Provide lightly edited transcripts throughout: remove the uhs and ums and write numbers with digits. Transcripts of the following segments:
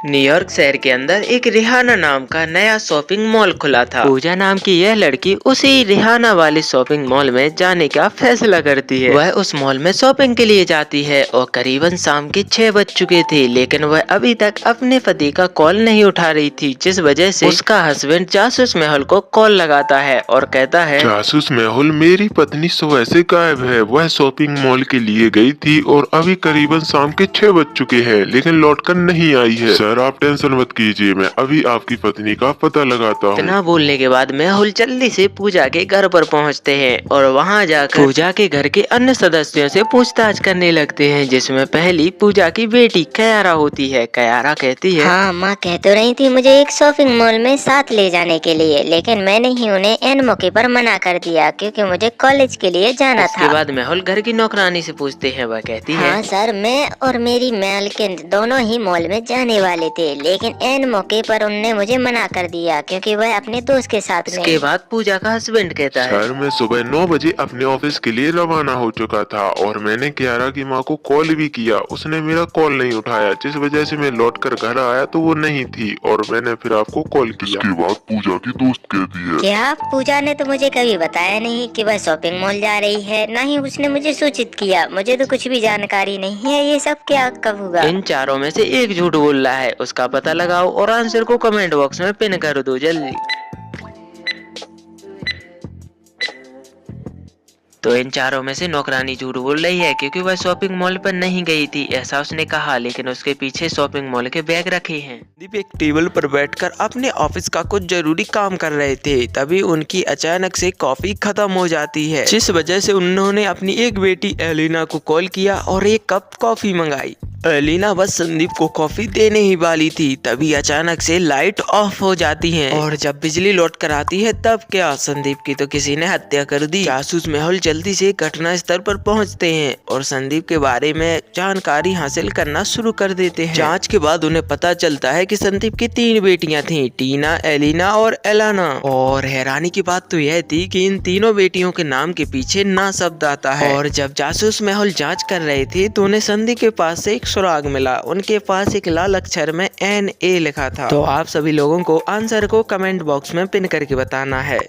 New York शहर के अंदर एक रिहाना नाम का नया शॉपिंग मॉल खुला था। पूजा नाम की यह लड़की उसी रिहाना वाले शॉपिंग मॉल में जाने का फैसला करती है। वह उस मॉल में शॉपिंग के लिए जाती है और करीबन शाम के 6 बज चुके थे, लेकिन वह अभी तक अपने पति का कॉल नहीं उठा रही थी, जिस वजह से उसका हस्बैंड जासूस मेहुल को कॉल लगाता है और कहता है, जासूस मेहुल, मेरी पत्नी सुबह से गायब है। वह शॉपिंग मॉल के लिए गई थी और अभी करीबन शाम के 6 बज चुके हैं, लेकिन लौटकर नहीं आई है। सर, आप टेंशन मत कीजिए, मैं अभी आपकी पत्नी का पता लगाता हूँ। इतना बोलने के बाद मेहुल जल्दी से पूजा के घर पर पहुंचते हैं और वहां जाकर पूजा के घर के अन्य सदस्यों से पूछताछ करने लगते हैं, जिसमें पहली पूजा की बेटी कयारा होती है। कयारा कहती है, हाँ, माँ कह तो रही थी मुझे एक शॉपिंग मॉल में साथ ले जाने के लिए, लेकिन मैंने ही उन्हें एन मौके पर मना कर दिया क्योंकि मुझे कॉलेज के लिए जाना उसके था। बाद मेहुल घर की नौकरानी से पूछते हैं। वह कहती है, हाँ सर, मैं और मेरी मालकिन दोनों ही मॉल में जाने वाले थे, लेकिन एन मौके पर उनने मुझे मना कर दिया क्योंकि वह अपने दोस्त के साथ गए। उसके बाद पूजा का हस्बैंड कहता है, सर, मैं सुबह 9 बजे अपने ऑफिस के लिए रवाना हो चुका था और मैंने कियारा की माँ को कॉल भी किया। उसने मेरा कॉल नहीं उठाया, जिस वजह से मैं लौटकर घर आया तो वो नहीं थी और मैंने फिर आपको कॉल किया। इसके बाद पूजा की दोस्त कहती है, क्या पूजा ने तो मुझे कभी बताया नहीं कि वह शॉपिंग मॉल जा रही है, न ही उसने मुझे सूचित किया। मुझे तो कुछ भी जानकारी नहीं है, ये सब क्या कब होगा। इन चारों में से एक झूठ बोल रहा है, उसका पता लगाओ और आंसर को कमेंट बॉक्स में पिन कर दो जल्दी। तो इन चारों में से नौकरानी झूठ बोल रही है क्योंकि वह शॉपिंग मॉल पर नहीं गई थी, ऐसा उसने कहा, लेकिन उसके पीछे शॉपिंग मॉल के बैग रखे हैं। संदीप एक टेबल पर बैठकर अपने ऑफिस का कुछ जरूरी काम कर रहे थे, तभी उनकी अचानक से कॉफी खत्म हो जाती है, जिस वजह से उन्होंने अपनी एक बेटी एलिना को कॉल किया और एक कप कॉफी मंगाई। एलिना बस संदीप को कॉफी देने ही वाली थी, तभी अचानक से लाइट ऑफ हो जाती है और जब बिजली लौट कर आती है तब क्या संदीप की तो किसी ने हत्या कर दी। जासूस मेहुल जल्दी से घटना स्थल पर पहुंचते हैं और संदीप के बारे में जानकारी हासिल करना शुरू कर देते हैं। जांच के बाद उन्हें पता चलता है कि संदीप की 3 बेटियां थीं, टीना, एलिना और एलाना। और हैरानी की बात तो यह थी कि इन तीनों बेटियों के नाम के पीछे ना शब्द आता है। और जब जासूस मेहुल जांच कर रहे थे तो उन्हें संदीप के पास से एक सुराग मिला। उनके पास एक लाल अक्षर में NA लिखा था। तो आप सभी लोगों को आंसर को कमेंट बॉक्स में पिन करके बताना है।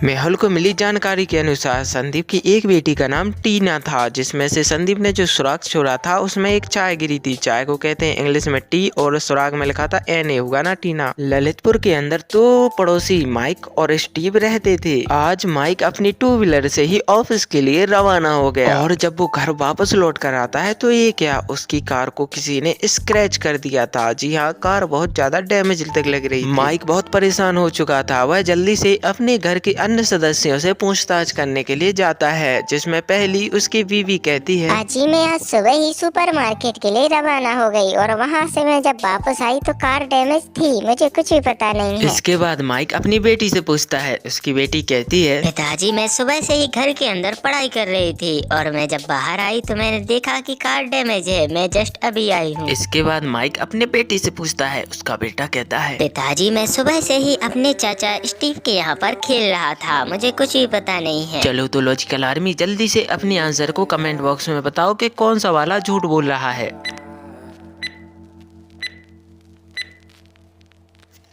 मेहुल को मिली जानकारी के अनुसार संदीप की एक बेटी का नाम टीना था, जिसमें से संदीप ने जो सुराग छोड़ा था उसमें एक चाय गिरी थी। चाय को कहते हैं इंग्लिश में टी और सुराग में लिखा था NA, होगा ना टीना। ललितपुर के अंदर 2 पड़ोसी माइक और स्टीव रहते थे। आज माइक अपनी 2 व्हीलर से ही ऑफिस के लिए रवाना हो गया और जब वो घर वापस लौट कर आता है तो ये क्या, उसकी कार को किसी ने स्क्रैच कर दिया था। जी हाँ, कार बहुत ज्यादा डैमेज तक लग रही थी। माइक बहुत परेशान हो चुका था। वह जल्दी से अपने घर के अन्य सदस्यों से पूछताछ करने के लिए जाता है, जिसमें पहली उसकी बीवी कहती है, जी मैं आज सुबह ही सुपरमार्केट के लिए रवाना हो गई और वहाँ से मैं जब वापस आई तो कार डैमेज थी, मुझे कुछ भी पता नहीं है। इसके बाद माइक अपनी बेटी से पूछता है। उसकी बेटी कहती है, पिताजी मैं सुबह से ही घर के अंदर पढ़ाई कर रही थी और मैं जब बाहर आई तो मैंने देखा कि कार डैमेज है, मैं जस्ट अभी आई हूँ। इसके बाद माइक अपने बेटी से पूछता है। उसका बेटा कहता है, पिताजी मैं सुबह से ही अपने चाचा स्टीव के यहाँ पर खेल रहा था, मुझे कुछ भी पता नहीं है। चलो तो लॉजिकल आर्मी जल्दी से अपनी आंसर को कमेंट बॉक्स में बताओ कि कौन सा वाला झूठ बोल रहा है।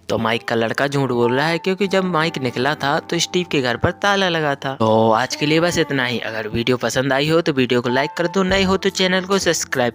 तो माइक का लड़का झूठ बोल रहा है क्योंकि जब माइक निकला था तो स्टीव के घर पर ताला लगा था। तो आज के लिए बस इतना ही। अगर वीडियो पसंद आई हो तो वीडियो को लाइक कर दो, नए हो तो चैनल को सब्सक्राइब